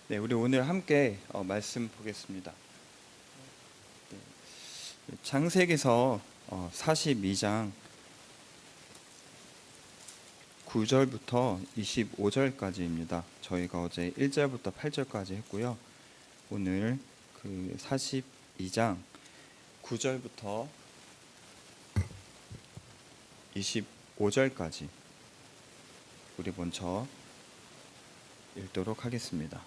네, 우리 오늘 함께 말씀 보겠습니다. 네, 창세기서 42장 9절부터 25절까지입니다. 저희가 어제 1절부터 8절까지 했고요. 오늘 그 42장 9절부터 25절까지 우리 먼저 읽도록 하겠습니다.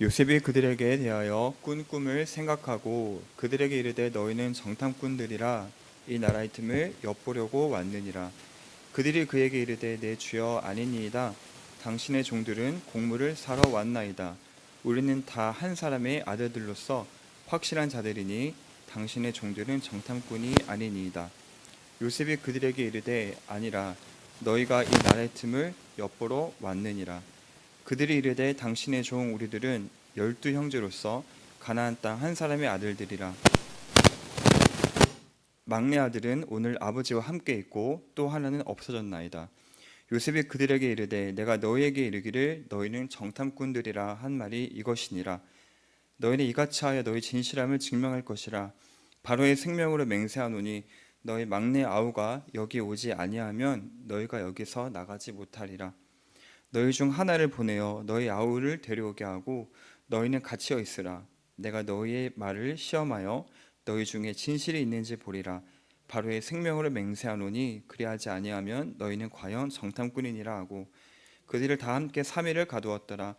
요셉이 그들에게 대하여 꾼 꿈을 생각하고 그들에게 이르되 너희는 정탐꾼들이라 이 나라의 틈을 엿보려고 왔느니라. 그들이 그에게 이르되 내 주여 아니니이다. 당신의 종들은 곡물을 사러 왔나이다. 우리는 다 한 사람의 아들들로서 확실한 자들이니 당신의 종들은 정탐꾼이 아니니이다. 요셉이 그들에게 이르되 아니라 너희가 이 나라의 틈을 엿보러 왔느니라. 그들이 이르되 당신의 종 우리들은 12형제로서 가나안 땅 한 사람의 아들들이라. 막내 아들은 오늘 아버지와 함께 있고 또 하나는 없어졌나이다. 요셉이 그들에게 이르되 내가 너희에게 이르기를 너희는 정탐꾼들이라 한 말이 이것이니라. 너희는 이같이 하여 너희 진실함을 증명할 것이라. 바로의 생명으로 맹세하노니 너희 막내 아우가 여기 오지 아니하면 너희가 여기서 나가지 못하리라. 너희 중 하나를 보내어 너희 아우를 데려오게 하고 너희는 갇혀 있으라. 내가 너희의 말을 시험하여 너희 중에 진실이 있는지 보리라. 바로의 생명으로 맹세하노니 그리하지 아니하면 너희는 과연 정탐꾼이니라 하고 그들을 다 함께 3일을 가두었더라.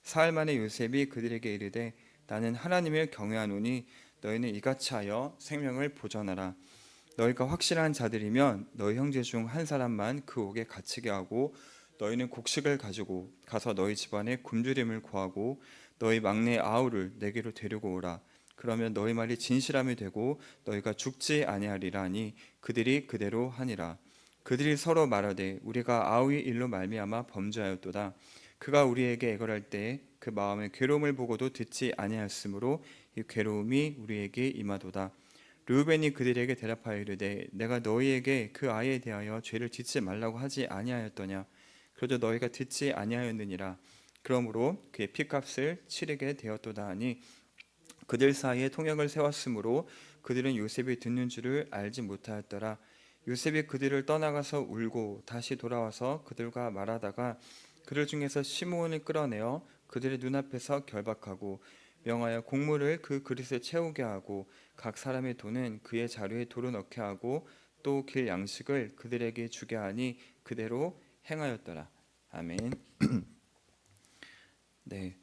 사흘 만에 요셉이 그들에게 이르되 나는 하나님을 경외하노니 너희는 이같이 하여 생명을 보전하라. 너희가 확실한 자들이면 너희 형제 중 한 사람만 그 옥에 갇히게 하고 너희는 곡식을 가지고 가서 너희 집안에 굶주림을 구하고 너희 막내 아우를 내게로 데리고 오라. 그러면 너희 말이 진실함이 되고 너희가 죽지 아니하리라 하니 그들이 그대로 하니라. 그들이 서로 말하되 우리가 아우의 일로 말미암아 범죄하였도다. 그가 우리에게 애걸할 때 그 마음의 괴로움을 보고도 듣지 아니하였으므로 이 괴로움이 우리에게 임하도다. 르우벤이 그들에게 대답하여 이르되 내가 너희에게 그 아이에 대하여 죄를 짓지 말라고 하지 아니하였더냐. 그러자 너희가 듣지 아니하였느니라. 그러므로 그의 피값을 치르게 되었도다 하니 그들 사이에 통역을 세웠으므로 그들은 요셉이 듣는 줄을 알지 못하였더라. 요셉이 그들을 떠나가서 울고 다시 돌아와서 그들과 말하다가 그들 중에서 시므온을 끌어내어 그들의 눈앞에서 결박하고 명하여 곡물을 그 그릇에 채우게 하고 각 사람의 돈은 그의 자루에 도로 넣게 하고 또 길 양식을 그들에게 주게 하니 그대로 행하였더라. 아멘. 네,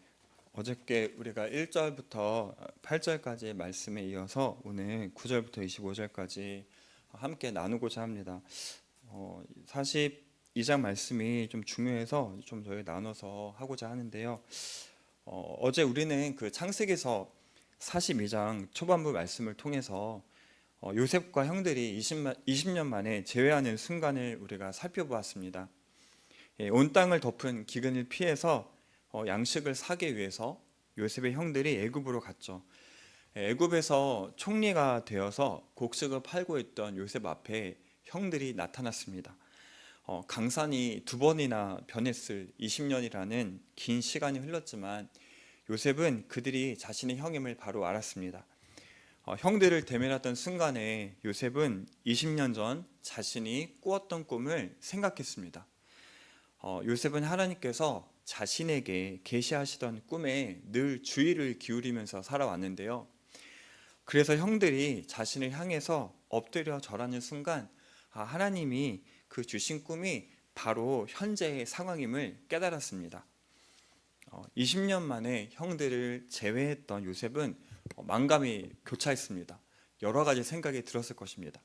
어저께 우리가 1절부터 8절까지의 말씀에 이어서 오늘 9절부터 25절까지 함께 나누고자 합니다. 42장 말씀이 좀 중요해서 좀 저희 나눠서 하고자 하는데요. 어제 우리는 그 창세기서 42장 초반부 말씀을 통해서 요셉과 형들이 20년 만에 재회하는 순간을 우리가 살펴보았습니다. 온 땅을 덮은 기근을 피해서 양식을 사기 위해서 요셉의 형들이 애굽으로 갔죠. 애굽에서 총리가 되어서 곡식을 팔고 있던 요셉 앞에 형들이 나타났습니다. 강산이 두 번이나 변했을 20년이라는 긴 시간이 흘렀지만 요셉은 그들이 자신의 형임을 바로 알았습니다. 형들을 대면했던 순간에 요셉은 20년 전 자신이 꾸었던 꿈을 생각했습니다. 요셉은 하나님께서 자신에게 계시하시던 꿈에 늘 주의를 기울이면서 살아왔는데요. 그래서 형들이 자신을 향해서 엎드려 절하는 순간 하나님이 그 주신 꿈이 바로 현재의 상황임을 깨달았습니다. 20년 만에 형들을 제외했던 요셉은 만감이 교차했습니다. 여러 가지 생각이 들었을 것입니다.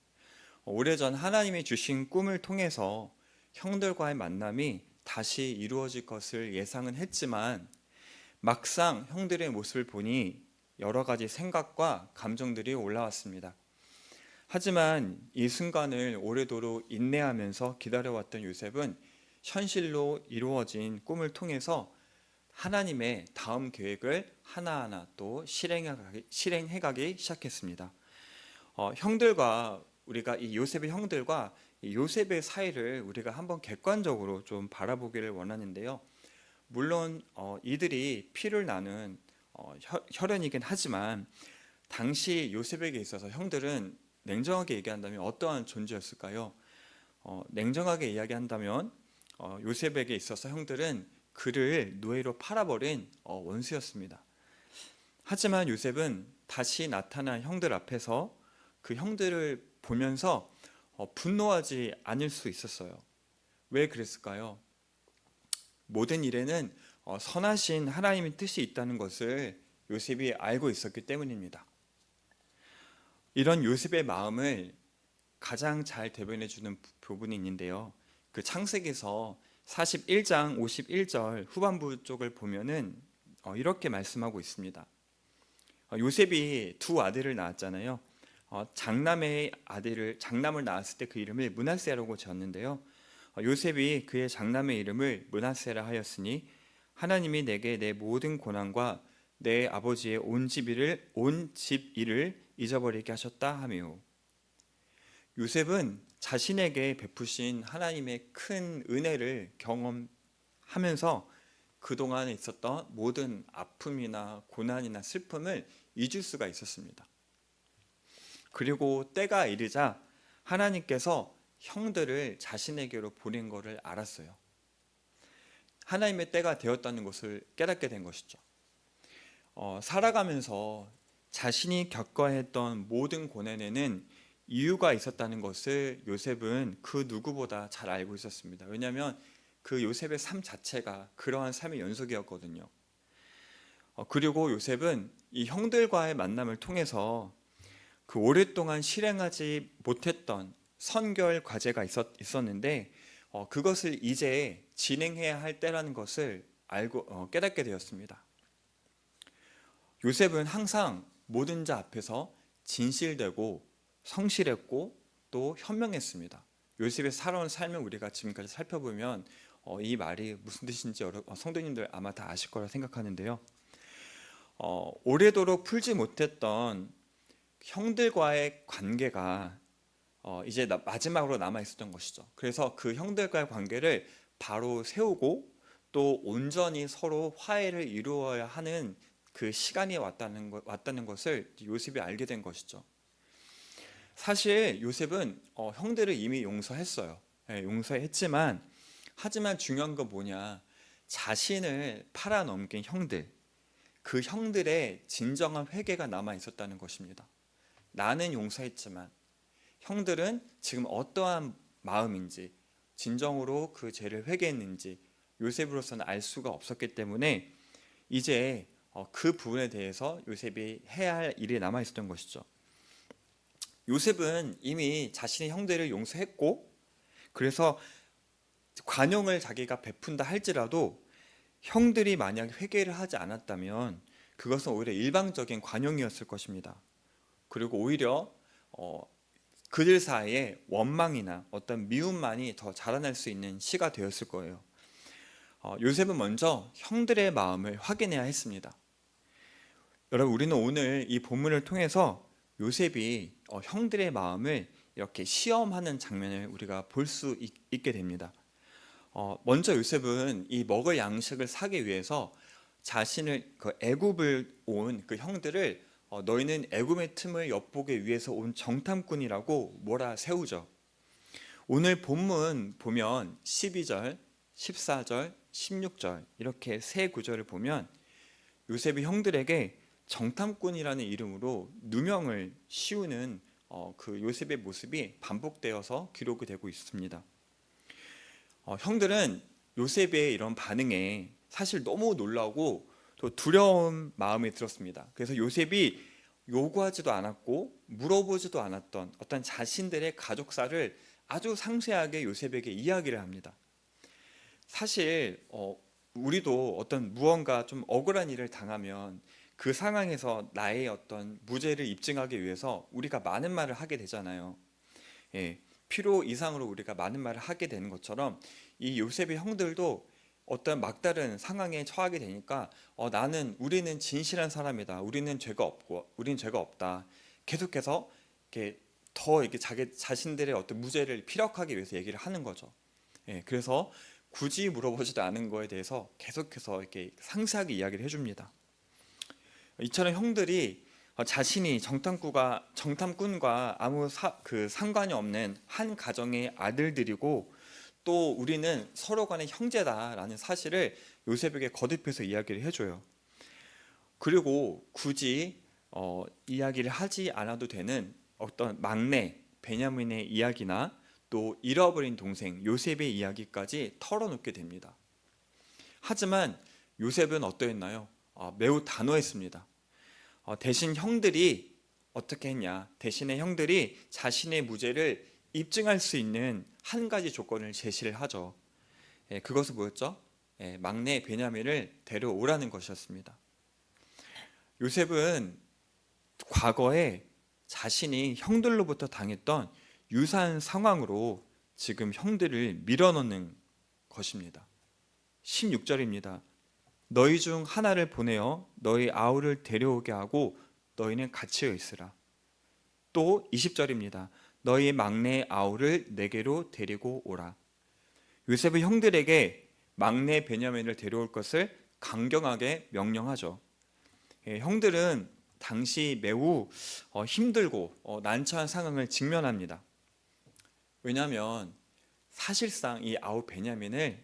오래전 하나님이 주신 꿈을 통해서 형들과의 만남이 다시 이루어질 것을 예상은 했지만 막상 형들의 모습을 보니 여러 가지 생각과 감정들이 올라왔습니다. 하지만 이 순간을 오래도록 인내하면서 기다려왔던 요셉은 현실로 이루어진 꿈을 통해서 하나님의 다음 계획을 하나하나 또 실행해가기 시작했습니다. 형들과 우리가 이 요셉의 형들과 이 요셉의 사이를 우리가 한번 객관적으로 좀 바라보기를 원하는데요. 물론 이들이 피를 나눈 혈연이긴 하지만 당시 요셉에게 있어서 형들은 냉정하게 얘기한다면 어떠한 존재였을까요? 냉정하게 이야기한다면 요셉에게 있어서 형들은 그를 노예로 팔아버린 원수였습니다. 하지만 요셉은 다시 나타난 형들 앞에서 그 형들을 보면서 분노하지 않을 수 있었어요. 왜 그랬을까요? 모든 일에는 선하신 하나님의 뜻이 있다는 것을 요셉이 알고 있었기 때문입니다. 이런 요셉의 마음을 가장 잘 대변해 주는 부분이 있는데요. 그 창세기서 41장 51절 후반부 쪽을 보면은 이렇게 말씀하고 있습니다. 요셉이 두 아들을 낳았잖아요. 장남의 장남을 낳았을 때 그 이름을 므낫세라고 지었는데요. 요셉이 그의 장남의 이름을 므낫세라 하였으니 하나님이 내게 내 모든 고난과 내 아버지의 온 집 일을 잊어버리게 하셨다 하며, 요셉은 자신에게 베푸신 하나님의 큰 은혜를 경험하면서 그동안에 있었던 모든 아픔이나 고난이나 슬픔을 잊을 수가 있었습니다. 그리고 때가 이르자 하나님께서 형들을 자신에게로 보낸 것을 알았어요. 하나님의 때가 되었다는 것을 깨닫게 된 것이죠. 살아가면서 자신이 겪어야 했던 모든 고난에는 이유가 있었다는 것을 요셉은 그 누구보다 잘 알고 있었습니다. 왜냐하면 그 요셉의 삶 자체가 그러한 삶의 연속이었거든요. 그리고 요셉은 이 형들과의 만남을 통해서 그 오랫동안 실행하지 못했던 선결 과제가 있었는데 그것을 이제 진행해야 할 때라는 것을 알고 깨닫게 되었습니다. 요셉은 항상 모든 자 앞에서 진실되고 성실했고 또 현명했습니다. 요셉의 살아온 삶을 우리가 지금까지 살펴보면 이 말이 무슨 뜻인지 성도님들 아마 다 아실 거라 생각하는데요. 오래도록 풀지 못했던 형들과의 관계가 이제 마지막으로 남아 있었던 것이죠. 그래서 그 형들과의 관계를 바로 세우고 또 온전히 서로 화해를 이루어야 하는 그 시간이 왔다는 것을 요셉이 알게 된 것이죠. 사실 요셉은 형들을 이미 용서했어요. 용서했지만 하지만 중요한 건 뭐냐, 자신을 팔아넘긴 형들, 그 형들의 진정한 회개가 남아 있었다는 것입니다. 나는 용서했지만 형들은 지금 어떠한 마음인지, 진정으로 그 죄를 회개했는지 요셉으로서는 알 수가 없었기 때문에 이제 그 부분에 대해서 요셉이 해야 할 일이 남아 있었던 것이죠. 요셉은 이미 자신의 형들을 용서했고, 그래서 관용을 자기가 베푼다 할지라도 형들이 만약 회개를 하지 않았다면 그것은 오히려 일방적인 관용이었을 것입니다. 그리고 오히려 그들 사이에 원망이나 어떤 미움만이 더 자라날 수 있는 시가 되었을 거예요. 요셉은 먼저 형들의 마음을 확인해야 했습니다. 여러분, 우리는 오늘 이 본문을 통해서 요셉이 형들의 마음을 이렇게 시험하는 장면을 우리가 볼 수 있게 됩니다. 먼저 요셉은 이 먹을 양식을 사기 위해서 자신을 그 애굽을 온 그 형들을 너희는 애굽의 틈을 엿보기 위해서 온 정탐꾼이라고 몰아세우죠. 오늘 본문 보면 12절, 14절, 16절 이렇게 세 구절을 보면 요셉이 형들에게 정탐꾼이라는 이름으로 누명을 씌우는 그 요셉의 모습이 반복되어서 기록이 되고 있습니다. 형들은 요셉의 이런 반응에 사실 너무 놀라고 또 두려운 마음이 들었습니다. 그래서 요셉이 요구하지도 않았고 물어보지도 않았던 어떤 자신들의 가족사를 아주 상세하게 요셉에게 이야기를 합니다. 사실 우리도 어떤 무언가 좀 억울한 일을 당하면 그 상황에서 나의 어떤 무죄를 입증하기 위해서 우리가 많은 말을 하게 되잖아요. 필요 이상으로 우리가 많은 말을 하게 되는 것처럼 이 요셉의 형들도 어떤 막다른 상황에 처하게 되니까 우리는 진실한 사람이다, 우리는 죄가 없다, 계속해서 이렇게 자기 자신들의 어떤 무죄를 피력하기 위해서 얘기를 하는 거죠. 그래서 굳이 물어보지도 않은 거에 대해서 계속해서 이렇게 상세하게 이야기를 해줍니다. 이처럼 형들이 자신이 정탐꾼과 아무 상관이 없는 한 가정의 아들들이고 또 우리는 서로 간의 형제다라는 사실을 요셉에게 거듭해서 이야기를 해줘요. 그리고 굳이 이야기를 하지 않아도 되는 어떤 막내 베냐민의 이야기나 또 잃어버린 동생 요셉의 이야기까지 털어놓게 됩니다. 하지만 요셉은 어떠했나요? 매우 단호했습니다. 대신 형들이 어떻게 했냐? 대신에 형들이 자신의 무죄를 입증할 수 있는 한 가지 조건을 제시를 하죠. 그것은 뭐였죠? 막내 베냐민을 데려오라는 것이었습니다. 요셉은 과거에 자신이 형들로부터 당했던 유사한 상황으로 지금 형들을 밀어넣는 것입니다. 16절입니다. 너희 중 하나를 보내어 너희 아우를 데려오게 하고 너희는 갇혀 있으라. 또 20절입니다. 너희 막내 아우를 내게로 데리고 오라. 요셉은 형들에게 막내 베냐민을 데려올 것을 강경하게 명령하죠. 형들은 당시 매우 힘들고 난처한 상황을 직면합니다. 왜냐하면 사실상 이 아우 베냐민을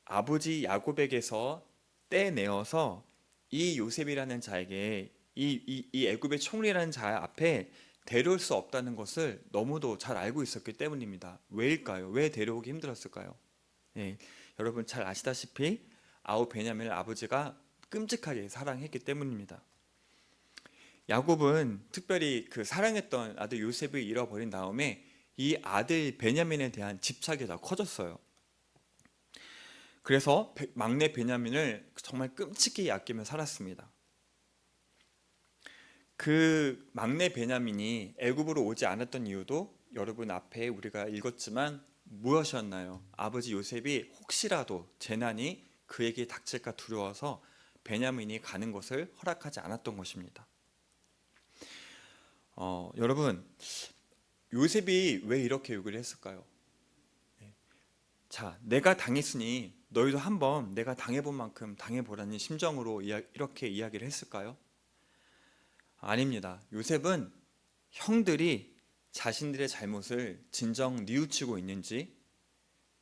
아버지 야곱에게서 떼내어서 이 요셉이라는 자에게 이 애굽의 총리라는 자 앞에 데려올 수 없다는 것을 너무도 잘 알고 있었기 때문입니다. 왜일까요? 왜 데려오기 힘들었을까요? 여러분 잘 아시다시피 아우 베냐민을 아버지가 끔찍하게 사랑했기 때문입니다. 야곱은 특별히 그 사랑했던 아들 요셉을 잃어버린 다음에 이 아들 베냐민에 대한 집착이 더 커졌어요. 그래서 막내 베냐민을 정말 끔찍히 아끼며 살았습니다. 그 막내 베냐민이 애굽으로 오지 않았던 이유도 여러분 앞에 우리가 읽었지만 무엇이었나요? 아버지 요셉이 혹시라도 재난이 그에게 닥칠까 두려워서 베냐민이 가는 것을 허락하지 않았던 것입니다. 여러분 요셉이 왜 이렇게 요구를 했을까요? 자, 내가 당했으니 너희도 한번 내가 당해본 만큼 당해보라는 심정으로 이렇게 이야기를 했을까요? 아닙니다. 요셉은 형들이 자신들의 잘못을 진정 뉘우치고 있는지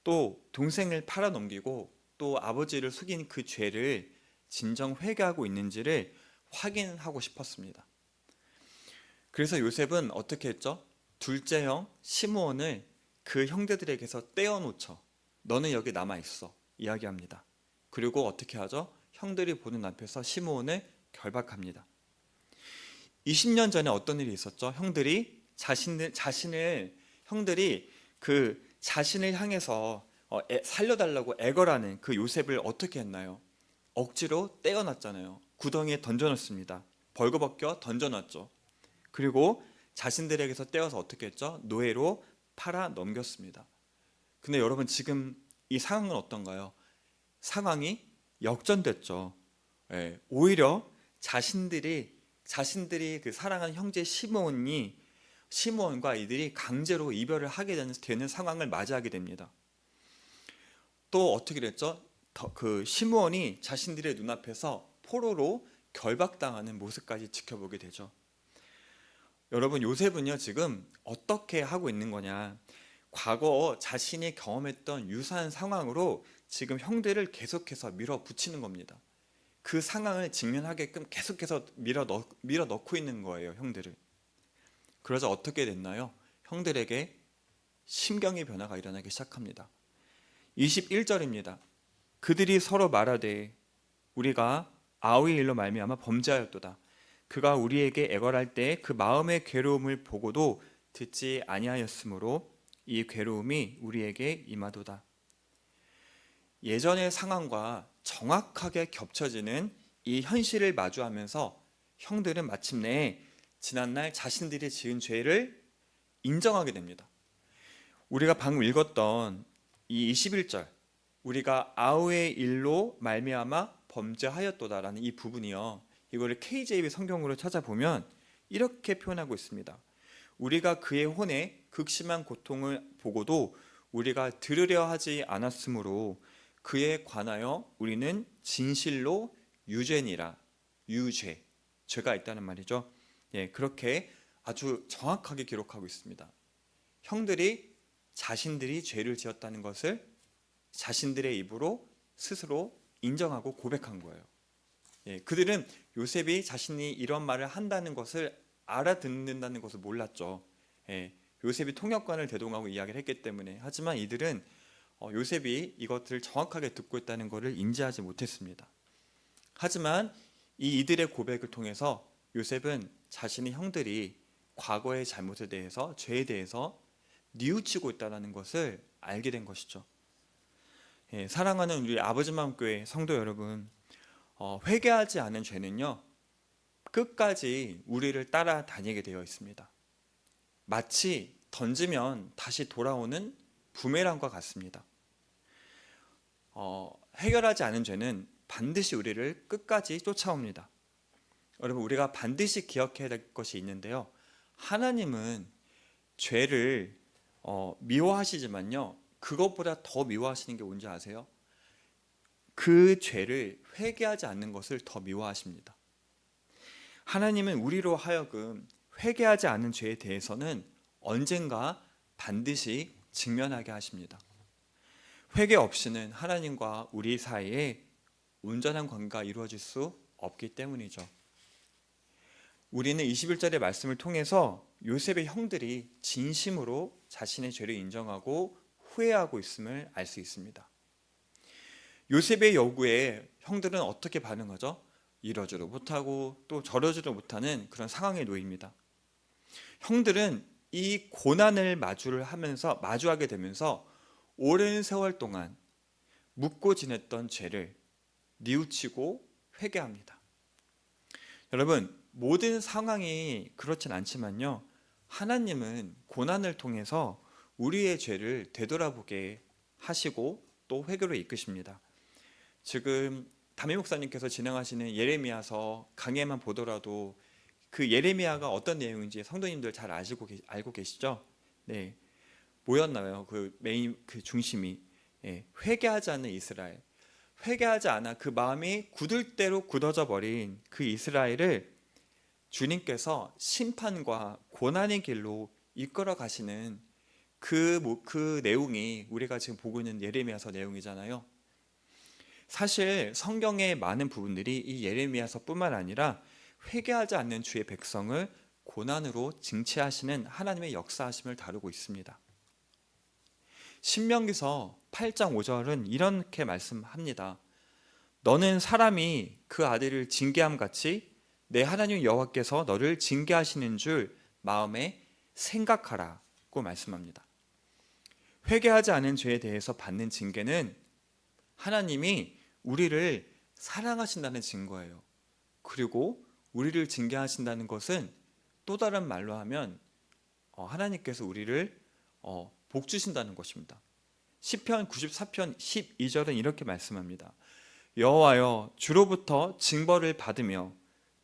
또 동생을 팔아넘기고 또 아버지를 속인 그 죄를 진정 회개하고 있는지를 확인하고 싶었습니다. 그래서 요셉은 어떻게 했죠? 둘째 형 시므온을 그 형제들에게서 떼어놓죠. 너는 여기 남아있어 이야기합니다. 그리고 어떻게 하죠? 형들이 보는 앞에서 시므온을 결박합니다. 20년 전에 어떤 일이 있었죠? 형들이 자신을 향해서 살려달라고 애걸하는 그 요셉을 어떻게 했나요? 억지로 떼어놨잖아요. 구덩이에 던져놨습니다. 벌거벗겨 던져놨죠. 그리고 자신들에게서 떼어서 어떻게 했죠? 노예로 팔아 넘겼습니다. 근데 여러분 지금 이 상황은 어떤가요? 상황이 역전됐죠. 오히려 자신들이 그 사랑하는 형제 시므온과 이들이 강제로 이별을 하게 되는 상황을 맞이하게 됩니다. 또 어떻게 됐죠? 그 시므온이 자신들의 눈앞에서 포로로 결박당하는 모습까지 지켜보게 되죠. 여러분 요셉은요 지금 어떻게 하고 있는 거냐, 과거 자신이 경험했던 유사한 상황으로 지금 형들을 계속해서 밀어붙이는 겁니다. 그 상황을 직면하게끔 계속해서 밀어넣고 있는 거예요, 형들을. 그러자 어떻게 됐나요? 형들에게 심경의 변화가 일어나기 시작합니다. 21절입니다. 그들이 서로 말하되 우리가 아우의 일로 말미암아 범죄하였도다. 그가 우리에게 애걸할 때 그 마음의 괴로움을 보고도 듣지 아니하였으므로 이 괴로움이 우리에게 임하도다. 예전의 상황과 정확하게 겹쳐지는 이 현실을 마주하면서 형들은 마침내 지난날 자신들이 지은 죄를 인정하게 됩니다. 우리가 방금 읽었던 이 21절, 우리가 아우의 일로 말미암아 범죄하였도다라는 이 부분이요, 이거를 KJV 성경으로 찾아보면 이렇게 표현하고 있습니다. 우리가 그의 혼에 극심한 고통을 보고도 우리가 들으려 하지 않았으므로 그에 관하여 우리는 진실로 유죄니라. 유죄, 죄가 있다는 말이죠. 그렇게 아주 정확하게 기록하고 있습니다. 형들이 자신들이 죄를 지었다는 것을 자신들의 입으로 스스로 인정하고 고백한 거예요. 그들은 요셉이 자신이 이런 말을 한다는 것을 알아듣는다는 것을 몰랐죠. 요셉이 통역관을 대동하고 이야기를 했기 때문에. 하지만 이들은 요셉이 이것들을 정확하게 듣고 있다는 것을 인지하지 못했습니다. 하지만 이들의 고백을 통해서 요셉은 자신의 형들이 과거의 잘못에 대해서, 죄에 대해서 뉘우치고 있다는 것을 알게 된 것이죠. 사랑하는 우리 아버지마음교회 성도 여러분, 회개하지 않은 죄는요, 끝까지 우리를 따라다니게 되어 있습니다. 마치 던지면 다시 돌아오는 부메랑과 같습니다. 해결하지 않은 죄는 반드시 우리를 끝까지 쫓아옵니다. 여러분, 우리가 반드시 기억해야 될 것이 있는데요, 하나님은 죄를 미워하시지만요, 그것보다 더 미워하시는 게 뭔지 아세요? 그 죄를 회개하지 않는 것을 더 미워하십니다. 하나님은 우리로 하여금 회개하지 않은 죄에 대해서는 언젠가 반드시 직면하게 하십니다. 회개 없이는 하나님과 우리 사이에 온전한 관계가 이루어질 수 없기 때문이죠. 우리는 21절의 말씀을 통해서 요셉의 형들이 진심으로 자신의 죄를 인정하고 후회하고 있음을 알 수 있습니다. 요셉의 요구에 형들은 어떻게 반응하죠? 이러지도 못하고 또 저러지도 못하는 그런 상황에 놓입니다. 형들은 이 고난을 마주하게 되면서 오랜 세월 동안 묻고 지냈던 죄를 뉘우치고 회개합니다. 여러분, 모든 상황이 그렇진 않지만요, 하나님은 고난을 통해서 우리의 죄를 되돌아보게 하시고 또 회개로 이끄십니다. 지금 담임 목사님께서 진행하시는 예레미야서 강해만 보더라도 그 예레미야가 어떤 내용인지 성도님들 잘 알고 계시죠? 네, 뭐였나요? 그 중심이 회개하지 않는 이스라엘, 회개하지 않아 그 마음이 굳을 대로 굳어져 버린 그 이스라엘을 주님께서 심판과 고난의 길로 이끌어 가시는 그 내용이 우리가 지금 보고 있는 예레미야서 내용이잖아요. 사실 성경의 많은 부분들이 이 예레미야서뿐만 아니라 회개하지 않는 주의 백성을 고난으로 징치하시는 하나님의 역사하심을 다루고 있습니다. 신명기서 8장 5절은 이렇게 말씀합니다. 너는 사람이 그 아들을 징계함 같이 내 하나님 여호와께서 너를 징계하시는 줄 마음에 생각하라고 말씀합니다. 회개하지 않은 죄에 대해서 받는 징계는 하나님이 우리를 사랑하신다는 증거예요. 그리고 우리를 징계하신다는 것은 또 다른 말로 하면 하나님께서 우리를 복 주신다는 것입니다. 시편 94편 12절은 이렇게 말씀합니다. 여호와여, 주로부터 징벌을 받으며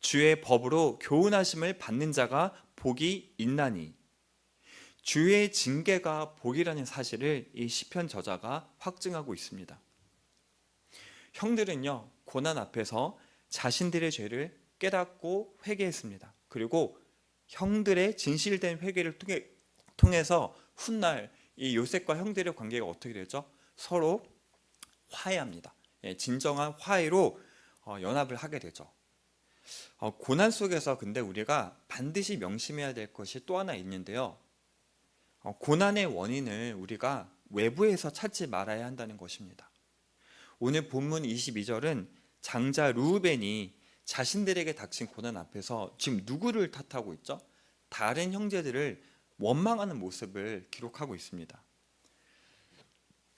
주의 법으로 교훈하심을 받는 자가 복이 있나니. 주의 징계가 복이라는 사실을 이 시편 저자가 확증하고 있습니다. 형들은요, 고난 앞에서 자신들의 죄를 깨닫고 회개했습니다. 그리고 형들의 진실된 회개를 통해서 훗날 이 요셉과 형들의 관계가 어떻게 되죠? 서로 화해합니다. 진정한 화해로 연합을 하게 되죠. 고난 속에서 근데 우리가 반드시 명심해야 될 것이 또 하나 있는데요, 고난의 원인을 우리가 외부에서 찾지 말아야 한다는 것입니다. 오늘 본문 22절은 장자 르우벤이 자신들에게 닥친 고난 앞에서 지금 누구를 탓하고 있죠? 다른 형제들을 원망하는 모습을 기록하고 있습니다.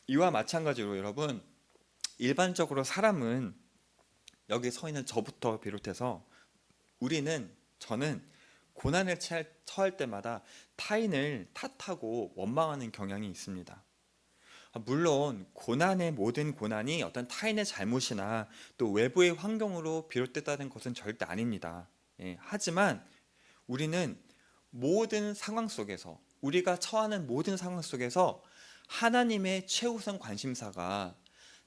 이와 마찬가지로 여러분, 일반적으로 사람은, 여기 서 있는 저부터 비롯해서 저는 고난을 처할 때마다 타인을 탓하고 원망하는 경향이 있습니다. 물론 모든 고난이 어떤 타인의 잘못이나 또 외부의 환경으로 비롯됐다는 것은 절대 아닙니다. 하지만 우리는 모든 상황 속에서, 우리가 처하는 모든 상황 속에서 하나님의 최우선 관심사가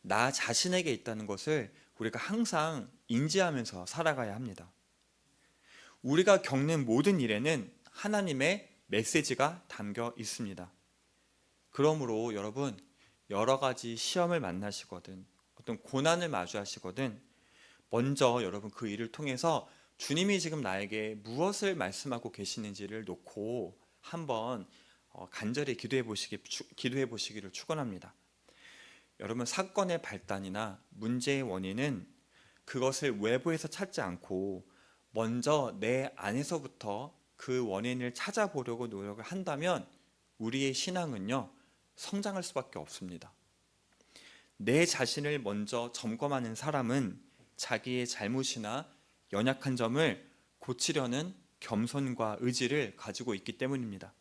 나 자신에게 있다는 것을 우리가 항상 인지하면서 살아가야 합니다. 우리가 겪는 모든 일에는 하나님의 메시지가 담겨 있습니다. 그러므로 여러분, 여러 가지 시험을 만나시거든, 어떤 고난을 마주하시거든, 먼저 여러분 그 일을 통해서 주님이 지금 나에게 무엇을 말씀하고 계시는지를 놓고 한번 간절히 기도해 보시기를 축원합니다. 여러분, 사건의 발단이나 문제의 원인은 그것을 외부에서 찾지 않고 먼저 내 안에서부터 그 원인을 찾아보려고 노력을 한다면 우리의 신앙은요, 성장할 수밖에 없습니다. 내 자신을 먼저 점검하는 사람은 자기의 잘못이나 연약한 점을 고치려는 겸손과 의지를 가지고 있기 때문입니다.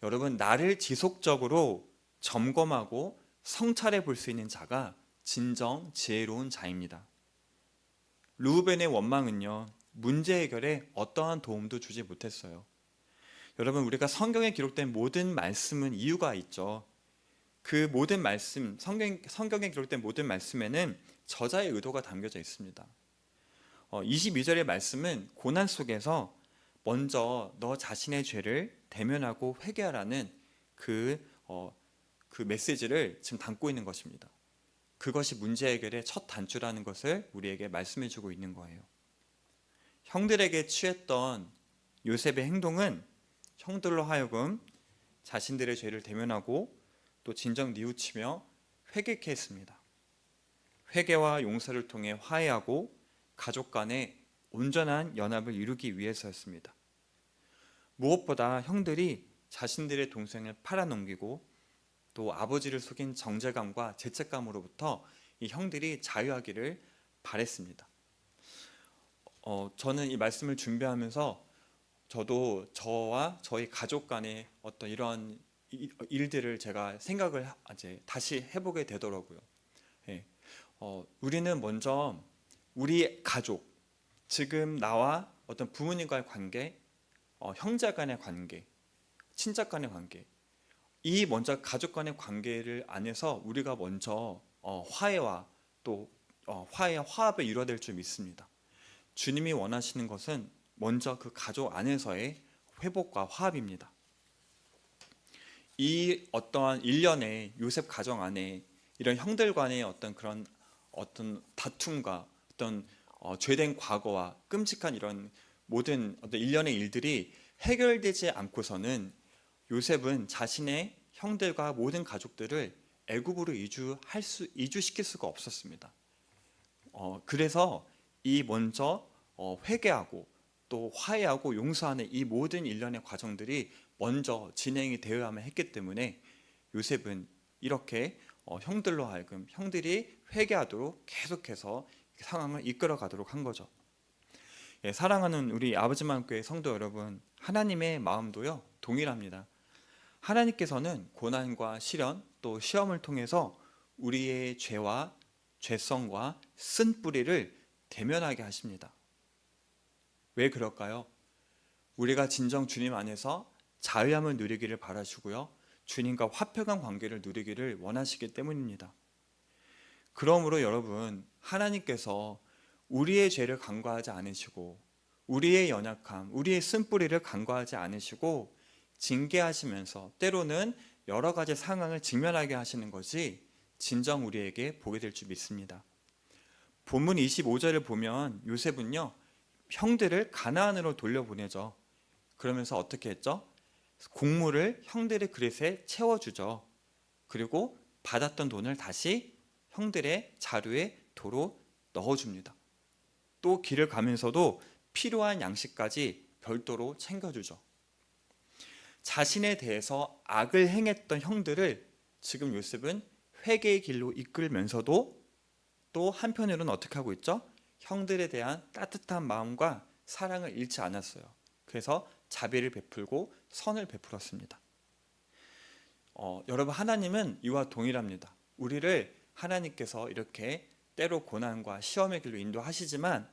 여러분, 나를 지속적으로 점검하고 성찰해 볼 수 있는 자가 진정 지혜로운 자입니다. 르우벤의 원망은요, 문제 해결에 어떠한 도움도 주지 못했어요. 여러분, 우리가 성경에 기록된 모든 말씀은 이유가 있죠. 그 모든 말씀, 성경에 기록된 모든 말씀에는 저자의 의도가 담겨져 있습니다. 22절의 말씀은 고난 속에서 먼저 너 자신의 죄를 대면하고 회개하라는 그 메시지를 지금 담고 있는 것입니다. 그것이 문제 해결의 첫 단추라는 것을 우리에게 말씀해 주고 있는 거예요. 형들에게 취했던 요셉의 행동은 형들로 하여금 자신들의 죄를 대면하고 또 진정 뉘우치며 회개케 했습니다. 회개와 용서를 통해 화해하고 가족 간의 온전한 연합을 이루기 위해서였습니다. 무엇보다 형들이 자신들의 동생을 팔아넘기고 또 아버지를 속인 정죄감과 죄책감으로부터 이 형들이 자유하기를 바랬습니다. 저는 이 말씀을 준비하면서 저도 저와 저희 가족 간의 어떤 이런 일들을 제가 생각을 이제 다시 해보게 되더라고요. 예. 우리는 먼저 우리 가족, 지금 나와 어떤 부모님과의 관계, 형제 간의 관계, 친자 간의 관계, 이 먼저 가족 간의 관계를 안에서 우리가 먼저 화해와 또 화합을 이뤄야 될 줄 믿습니다. 주님이 원하시는 것은 먼저 그 가족 안에서의 회복과 화합입니다. 이 어떠한 일련의 요셉 가정 안에 이런 형들 간의 어떤 다툼과 어떤 죄된 과거와 끔찍한 이런 모든 어떤 일련의 일들이 해결되지 않고서는 요셉은 자신의 형들과 모든 가족들을 애굽으로 이주시킬 수가 없었습니다. 그래서 이 먼저 회개하고 또 화해하고 용서하는 이 모든 일련의 과정들이 먼저 진행이 되어야만 했기 때문에 요셉은 이렇게 형들로 하여금 형들이 회개하도록 계속해서 상황을 이끌어 가도록 한 거죠. 사랑하는 우리 아버지만 교회 성도 여러분, 하나님의 마음도요 동일합니다. 하나님께서는 고난과 시련 또 시험을 통해서 우리의 죄와 죄성과 쓴뿌리를 대면하게 하십니다. 왜 그럴까요? 우리가 진정 주님 안에서 자유함을 누리기를 바라시고요, 주님과 화평한 관계를 누리기를 원하시기 때문입니다. 그러므로 여러분, 하나님께서 우리의 죄를 간과하지 않으시고 우리의 연약함, 우리의 쓴뿌리를 간과하지 않으시고 징계하시면서 때로는 여러 가지 상황을 직면하게 하시는 것이 진정 우리에게 복이 될 줄 믿습니다. 본문 25절을 보면 요셉은요, 형들을 가나안으로 돌려보내죠. 그러면서 어떻게 했죠? 곡물을 형들의 그릇에 채워주죠. 그리고 받았던 돈을 다시 형들의 자루에 도로 넣어줍니다. 또 길을 가면서도 필요한 양식까지 별도로 챙겨주죠. 자신에 대해서 악을 행했던 형들을 지금 요셉은 회개의 길로 이끌면서도 또 한편으로는 어떻게 하고 있죠? 형들에 대한 따뜻한 마음과 사랑을 잃지 않았어요. 그래서 자비를 베풀고 선을 베풀었습니다. 여러분, 하나님은 이와 동일합니다. 우리를 하나님께서 이렇게 때로 고난과 시험의 길로 인도하시지만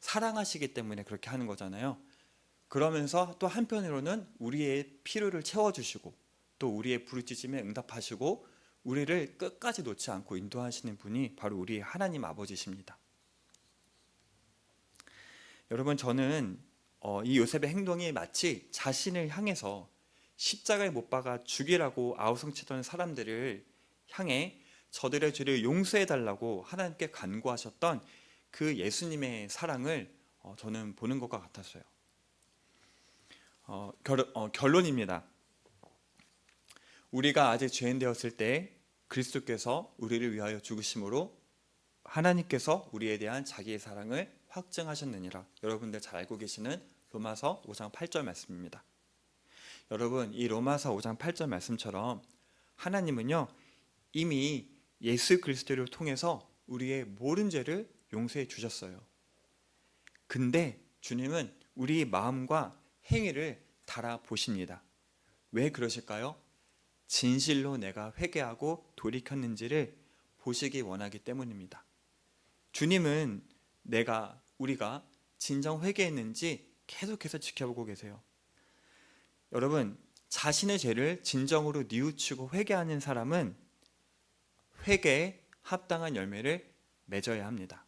사랑하시기 때문에 그렇게 하는 거잖아요. 그러면서 또 한편으로는 우리의 필요를 채워주시고 또 우리의 부르짖음에 응답하시고 우리를 끝까지 놓지 않고 인도하시는 분이 바로 우리 하나님 아버지십니다. 여러분, 저는 이 요셉의 행동이 마치 자신을 향해서 십자가에 못 박아 죽이라고 아우성치던 사람들을 향해 저들의 죄를 용서해 달라고 하나님께 간구하셨던 그 예수님의 사랑을 저는 보는 것과 같았어요. 결론입니다. 우리가 아직 죄인 되었을 때 그리스도께서 우리를 위하여 죽으심으로 하나님께서 우리에 대한 자기의 사랑을 확증하셨느니라. 여러분들 잘 알고 계시는 로마서 5장 8절 말씀입니다. 여러분, 이 로마서 5장 8절 말씀처럼 하나님은요, 이미 예수 그리스도를 통해서 우리의 모든 죄를 용서해 주셨어요. 근데 주님은 우리 마음과 행위를 달아보십니다. 왜 그러실까요? 진실로 내가 회개하고 돌이켰는지를 보시기 원하기 때문입니다. 주님은 우리가 진정 회개했는지 계속해서 지켜보고 계세요. 여러분, 자신의 죄를 진정으로 뉘우치고 회개하는 사람은 회개에 합당한 열매를 맺어야 합니다.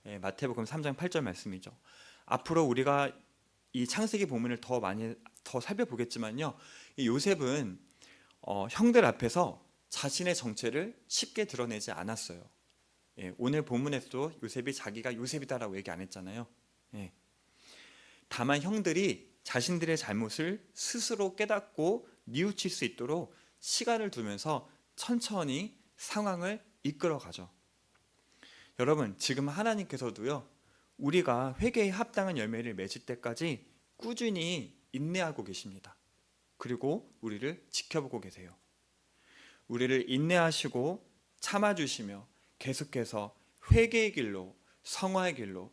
마태복음 3장 8절 말씀이죠. 앞으로 우리가 이 창세기 본문을 더 살펴보겠지만요, 이 요셉은 형들 앞에서 자신의 정체를 쉽게 드러내지 않았어요. 오늘 본문에서도 요셉이 자기가 요셉이다라고 얘기 안 했잖아요. 다만 형들이 자신들의 잘못을 스스로 깨닫고 뉘우칠 수 있도록 시간을 두면서 천천히 상황을 이끌어가죠. 여러분, 지금 하나님께서도요, 우리가 회개에 합당한 열매를 맺을 때까지 꾸준히 인내하고 계십니다. 그리고 우리를 지켜보고 계세요. 우리를 인내하시고 참아주시며 계속해서 회개의 길로, 성화의 길로,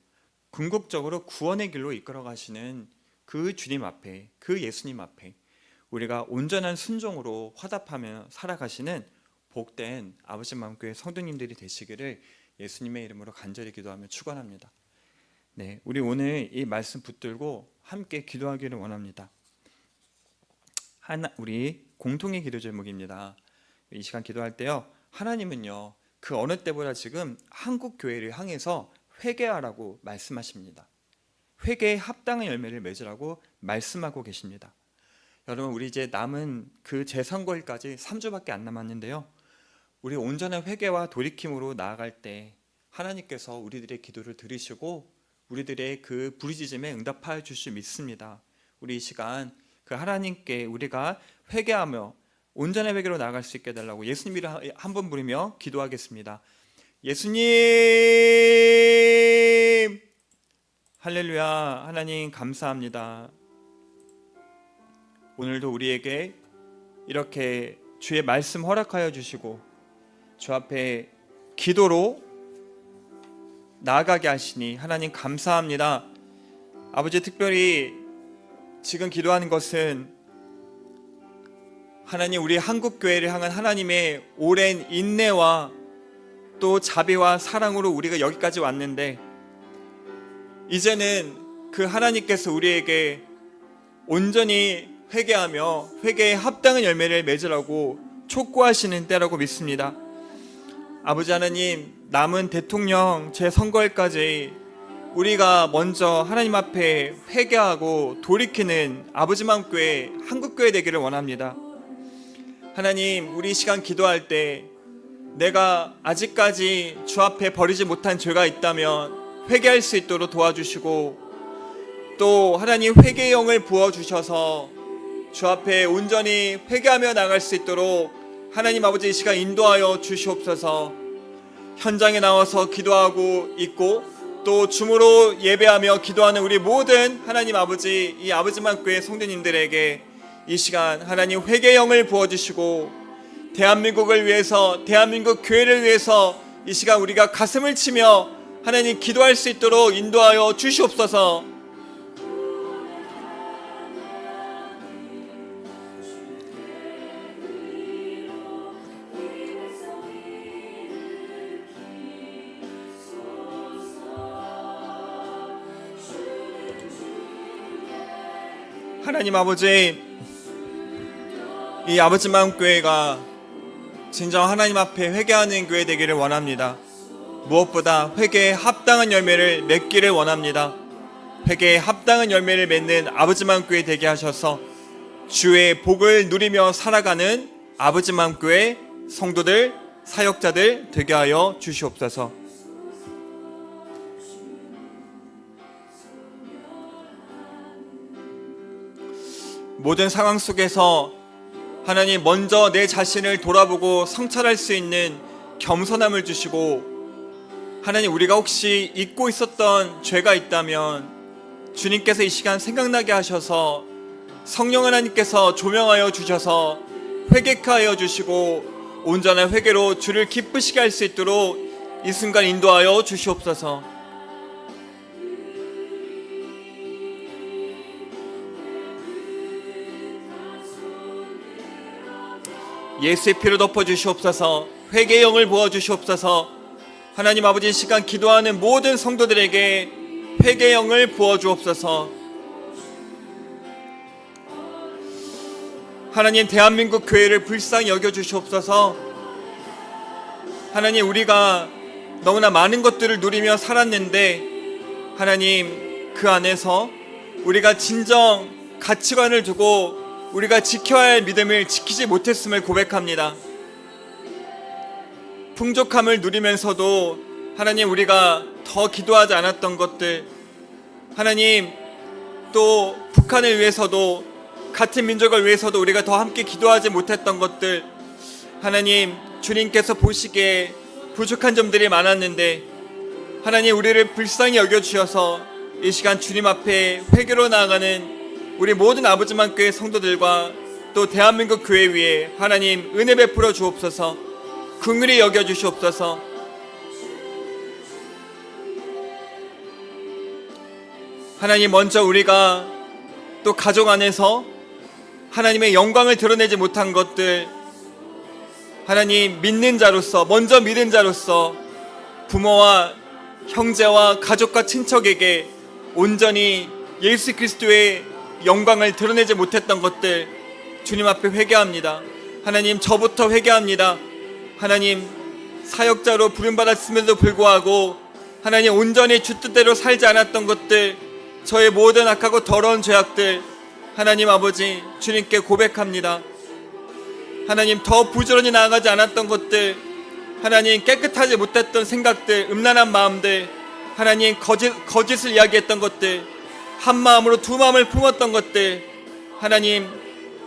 궁극적으로 구원의 길로 이끌어가시는 그 주님 앞에, 그 예수님 앞에 우리가 온전한 순종으로 화답하며 살아가시는 복된 아버지 마음교회 성도님들이 되시기를 예수님의 이름으로 간절히 기도하며 축원합니다. 네, 우리 오늘 이 말씀 붙들고 함께 기도하기를 원합니다. 우리 공통의 기도 제목입니다. 이 시간 기도할 때요, 하나님은요, 그 어느 때보다 지금 한국 교회를 향해서 회개하라고 말씀하십니다. 회개에 합당한 열매를 맺으라고 말씀하고 계십니다. 여러분, 우리 이제 남은 그 제3거일까지 3주밖에 안 남았는데요, 우리 온전한 회개와 돌이킴으로 나아갈 때 하나님께서 우리들의 기도를 들으시고 우리들의 그 부르짖음에 응답하여 주실 줄 믿습니다. 우리 이 시간 그 하나님께 우리가 회개하며 온전한 회개로 나아갈 수 있게 해달라고 예수님 이름 한번 부르며 기도하겠습니다. 예수님, 할렐루야. 하나님 감사합니다. 오늘도 우리에게 이렇게 주의 말씀 허락하여 주시고 주 앞에 기도로 나아가게 하시니 하나님 감사합니다. 아버지, 특별히 지금 기도하는 것은 하나님, 우리 한국교회를 향한 하나님의 오랜 인내와 또 자비와 사랑으로 우리가 여기까지 왔는데, 이제는 그 하나님께서 우리에게 온전히 회개하며 회개에 합당한 열매를 맺으라고 촉구하시는 때라고 믿습니다. 아버지 하나님, 남은 대통령 재선거일까지 우리가 먼저 하나님 앞에 회개하고 돌이키는 아버지 마음교회 한국교회 되기를 원합니다. 하나님, 우리 이 시간 기도할 때 내가 아직까지 주 앞에 버리지 못한 죄가 있다면 회개할 수 있도록 도와주시고, 또 하나님 회개의 영을 부어주셔서 주 앞에 온전히 회개하며 나갈 수 있도록 하나님 아버지 이 시간 인도하여 주시옵소서. 현장에 나와서 기도하고 있고 또 줌으로 예배하며 기도하는 우리 모든 하나님 아버지, 이 아버지만 교회 성도님들에게 이 시간 하나님 회개의 영을 부어주시고, 대한민국을 위해서, 대한민국 교회를 위해서 이 시간 우리가 가슴을 치며 하나님 기도할 수 있도록 인도하여 주시옵소서. 하나님 아버지, 이 아버지 마음교회가 진정 하나님 앞에 회개하는 교회 되기를 원합니다. 무엇보다 회개에 합당한 열매를 맺기를 원합니다. 회개에 합당한 열매를 맺는 아버지만 교회 되게 하셔서 주의 복을 누리며 살아가는 아버지만 교회 성도들, 사역자들 되게 하여 주시옵소서. 모든 상황 속에서 하나님 먼저 내 자신을 돌아보고 성찰할 수 있는 겸손함을 주시고, 하나님 우리가 혹시 잊고 있었던 죄가 있다면 주님께서 이 시간 생각나게 하셔서 성령 하나님께서 조명하여 주셔서 회개케 하여 주시고 온전한 회개로 주를 기쁘시게 할 수 있도록 이 순간 인도하여 주시옵소서. 예수의 피로 덮어 주시옵소서. 회개의 영을 부어 주시옵소서. 하나님 아버지, 이 시간 기도하는 모든 성도들에게 회개의 영을 부어 주옵소서. 하나님, 대한민국 교회를 불쌍히 여겨 주시옵소서. 하나님, 우리가 너무나 많은 것들을 누리며 살았는데 하나님, 그 안에서 우리가 진정 가치관을 두고 우리가 지켜야 할 믿음을 지키지 못했음을 고백합니다. 풍족함을 누리면서도 하나님, 우리가 더 기도하지 않았던 것들, 하나님, 또 북한을 위해서도, 같은 민족을 위해서도 우리가 더 함께 기도하지 못했던 것들, 하나님, 주님께서 보시기에 부족한 점들이 많았는데 하나님, 우리를 불쌍히 여겨주셔서 이 시간 주님 앞에 회개로 나아가는 우리 모든 아버지만 교회 성도들과 또 대한민국 교회 위에 하나님 은혜 베풀어 주옵소서. 긍휼히 여겨 주시옵소서. 하나님, 먼저 우리가 또 가족 안에서 하나님의 영광을 드러내지 못한 것들, 하나님, 믿는 자로서, 먼저 믿은 자로서 부모와 형제와 가족과 친척에게 온전히 예수 그리스도의 영광을 드러내지 못했던 것들 주님 앞에 회개합니다. 하나님, 저부터 회개합니다. 하나님, 사역자로 부름받았음에도 불구하고 하나님 온전히 주 뜻대로 살지 않았던 것들, 저의 모든 악하고 더러운 죄악들 하나님 아버지 주님께 고백합니다. 하나님, 더 부지런히 나아가지 않았던 것들, 하나님 깨끗하지 못했던 생각들, 음란한 마음들, 하나님 거짓을 이야기했던 것들, 한 마음으로 두 마음을 품었던 것들, 하나님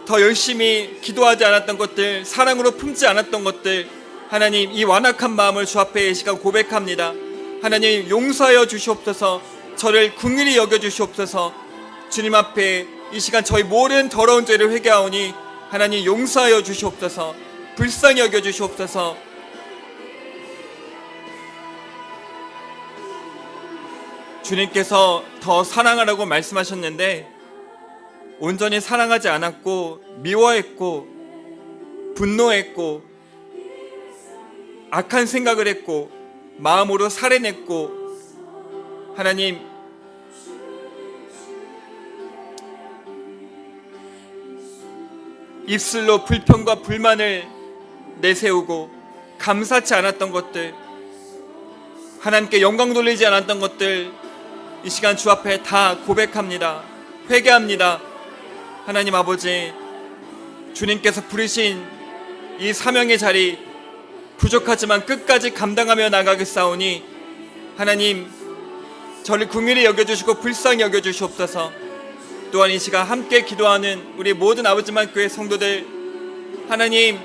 더 열심히 기도하지 않았던 것들, 사랑으로 품지 않았던 것들, 하나님 이 완악한 마음을 주 앞에 이 시간 고백합니다. 하나님 용서하여 주시옵소서. 저를 긍휼히 여겨 주시옵소서. 주님 앞에 이 시간 저희 모든 더러운 죄를 회개하오니 하나님 용서하여 주시옵소서. 불쌍히 여겨 주시옵소서. 주님께서 더 사랑하라고 말씀하셨는데 온전히 사랑하지 않았고 미워했고 분노했고 악한 생각을 했고 마음으로 살해냈고, 하나님 입술로 불평과 불만을 내세우고 감사치 않았던 것들, 하나님께 영광 돌리지 않았던 것들 이 시간 주 앞에 다 고백합니다. 회개합니다. 하나님 아버지, 주님께서 부르신 이 사명의 자리 부족하지만 끝까지 감당하며 나가겠사오니 하나님 저를 긍휼히 여겨주시고 불쌍히 여겨주시옵소서. 또한 이 시간 함께 기도하는 우리 모든 아버지만 교회 성도들, 하나님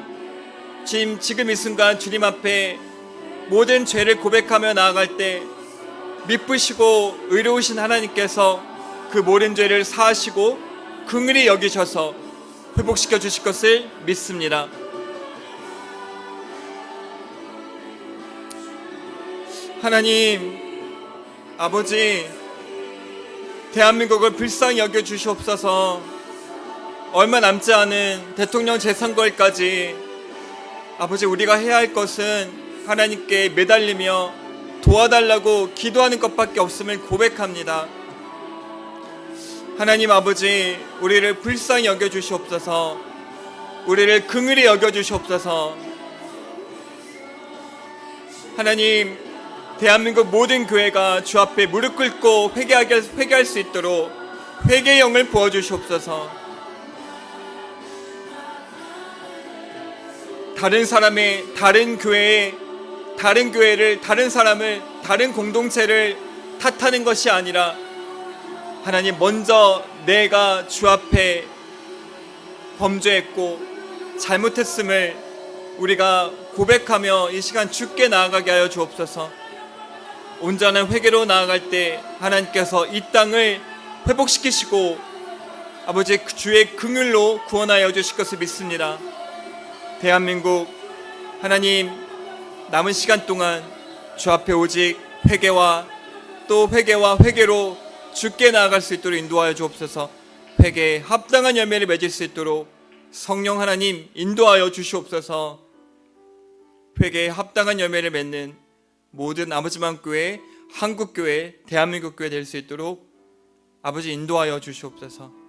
지금 이 순간 주님 앞에 모든 죄를 고백하며 나아갈 때 미쁘시고 의로우신 하나님께서 그 모든 죄를 사하시고 긍휼히 여기셔서 회복시켜 주실 것을 믿습니다. 하나님 아버지, 대한민국을 불쌍히 여겨 주시옵소서. 얼마 남지 않은 대통령 재선거일까지 아버지, 우리가 해야 할 것은 하나님께 매달리며 도와달라고 기도하는 것밖에 없음을 고백합니다. 하나님 아버지, 우리를 불쌍히 여겨 주시옵소서. 우리를 긍휼히 여겨 주시옵소서. 하나님, 대한민국 모든 교회가 주 앞에 무릎 꿇고 회개할 수 있도록 회개의 영을 부어주시옵소서. 다른 사람의, 다른 교회의, 다른 교회를, 다른 사람을, 다른 공동체를 탓하는 것이 아니라 하나님, 먼저 내가 주 앞에 범죄했고 잘못했음을 우리가 고백하며 이 시간 주께 나아가게 하여 주옵소서. 온전한 회개로 나아갈 때 하나님께서 이 땅을 회복시키시고 아버지 주의 긍휼로 구원하여 주실 것을 믿습니다. 대한민국 하나님, 남은 시간 동안 주 앞에 오직 회개와 또 회개로 주께 나아갈 수 있도록 인도하여 주옵소서. 회개에 합당한 열매를 맺을 수 있도록 성령 하나님 인도하여 주시옵소서. 회개에 합당한 열매를 맺는 모든 아버지만 교회, 한국교회, 대한민국 교회 될 수 있도록 아버지 인도하여 주시옵소서.